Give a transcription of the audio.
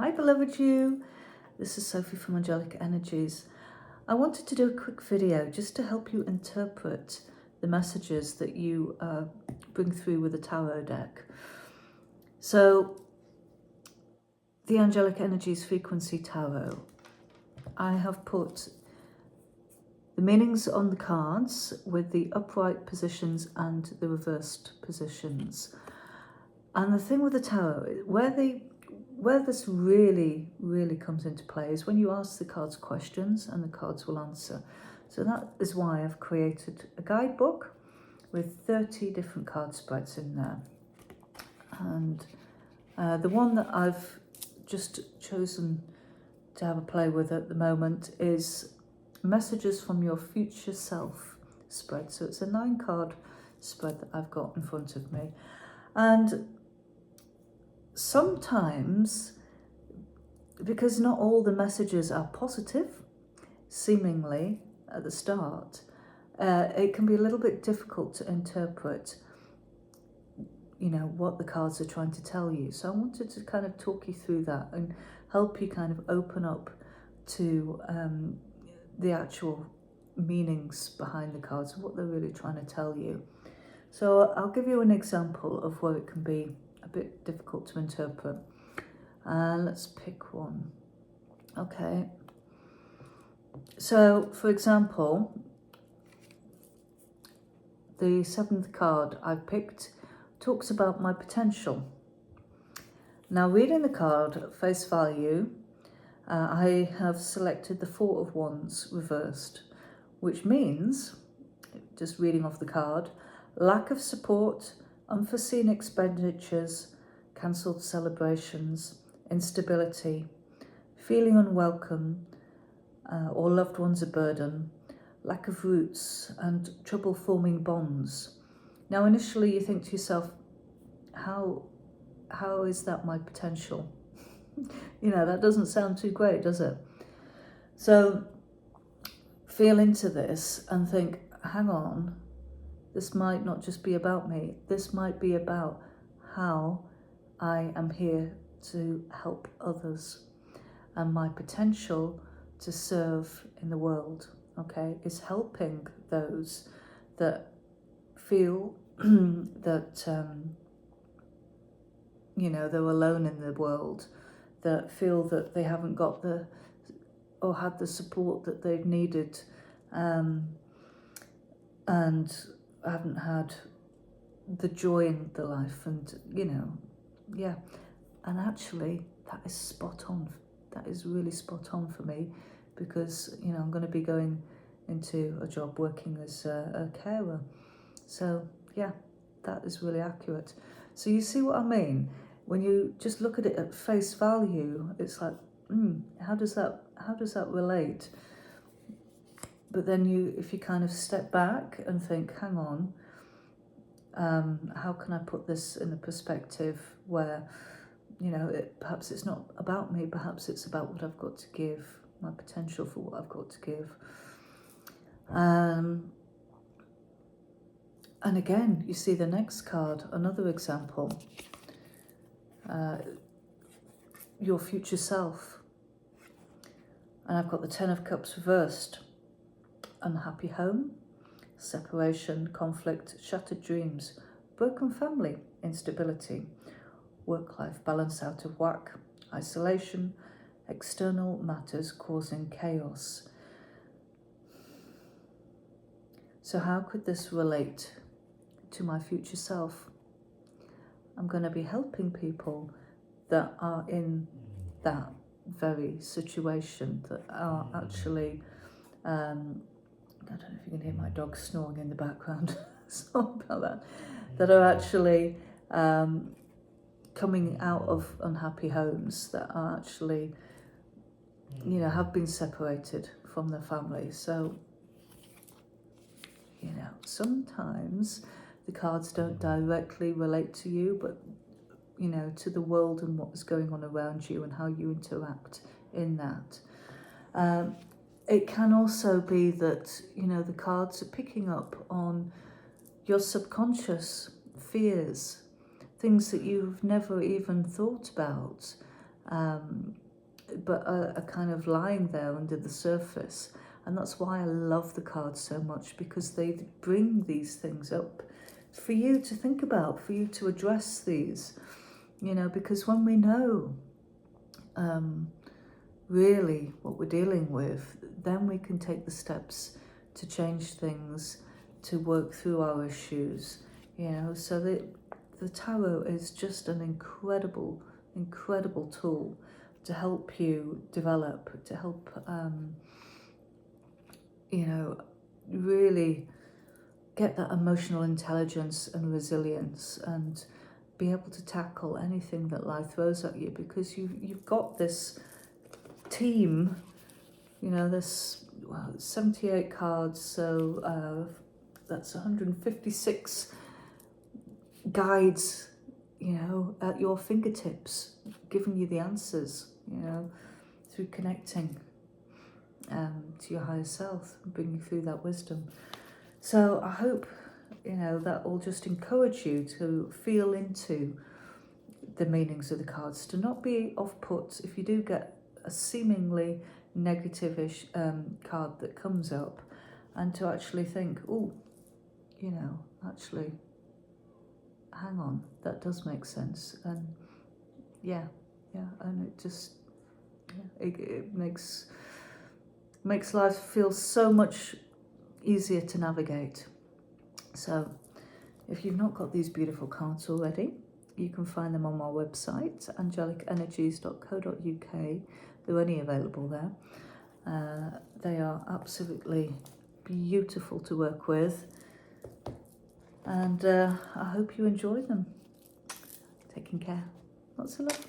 Hi beloved you, this is Sophie from Angelic Energies. I wanted to do a quick video just to help you interpret the messages that you bring through with the tarot deck. So the Angelic Energies Frequency Tarot, I have put the meanings on the cards with the upright positions and the reversed positions. And the thing with the tarot, where this really comes into play is when you ask the cards questions and the cards will answer. So that is why I've created a guidebook with 30 different card spreads in there. And the one that I've just chosen to have a play with at the moment is Messages from Your Future Self spread. So it's a 9-card spread that I've got in front of me. And sometimes, because not all the messages are positive, seemingly at the start, it can be a little bit difficult to interpret, you know, what the cards are trying to tell you. So I wanted to kind of talk you through that and help you kind of open up to the actual meanings behind the cards and what they're really trying to tell you. So I'll give you an example of where it can be a bit difficult to interpret. Let's pick one. Okay. So, for example, the 7th card I've picked talks about my potential. Now, reading the card at face value, I have selected the 4 of Wands reversed, which means, just reading off the card, lack of support, unforeseen expenditures, cancelled celebrations, instability, feeling unwelcome or loved ones a burden, lack of roots and trouble forming bonds. Now initially you think to yourself, how is that my potential? You know, that doesn't sound too great, does it? So feel into this and think, hang on, this might not just be about me. This might be about how I am here to help others and my potential to serve in the world, okay, is helping those that feel that, you know, they're alone in the world, that feel that they haven't got the, or had the support that they've needed, and haven't had the joy in the life, and you know, yeah. And actually that is spot on. That is really spot on for me, because you know, I'm going to be going into a job working as a carer. So yeah, that is really accurate. So you see what I mean? When you just look at it at face value, it's like, how does that relate? But then if you kind of step back and think, hang on, how can I put this in a perspective where, you know, perhaps it's not about me, perhaps it's about what I've got to give, my potential for what I've got to give. And again, you see the next card, another example, your future self. And I've got the 10 of Cups reversed. Unhappy home, separation, conflict, shattered dreams, broken family, instability, work-life balance out of whack, isolation, external matters causing chaos. So how could this relate to my future self? I'm going to be helping people that are in that very situation, that are actually, I don't know if you can hear my dog snoring in the background, sorry about that, that are actually coming out of unhappy homes, that are actually, you know, have been separated from their family. So, you know, sometimes the cards don't directly relate to you, but, you know, to the world and what is going on around you and how you interact in that. It can also be that, you know, the cards are picking up on your subconscious fears, things that you've never even thought about, but are kind of lying there under the surface. And that's why I love the cards so much, because they bring these things up for you to think about, for you to address these, you know, because when we know really what we're dealing with, then we can take the steps to change things, to work through our issues, you know. So the tarot is just an incredible tool to help you develop, to help you know, really get that emotional intelligence and resilience, and be able to tackle anything that life throws at you, because you've got this team, you know, this 78 cards, so that's 156 guides, you know, at your fingertips, giving you the answers, you know, through connecting to your higher self, and bringing through that wisdom. So I hope, you know, that will just encourage you to feel into the meanings of the cards, to not be off-put if you do get a seemingly negative-ish card that comes up, and to actually think, oh, you know, actually, hang on, that does make sense. And yeah, and it just, it makes life feel so much easier to navigate. So if you've not got these beautiful cards already, you can find them on my website, angelicenergies.co.uk. They're only available there. They are absolutely beautiful to work with, and I hope you enjoy them. Taking care. Lots of love.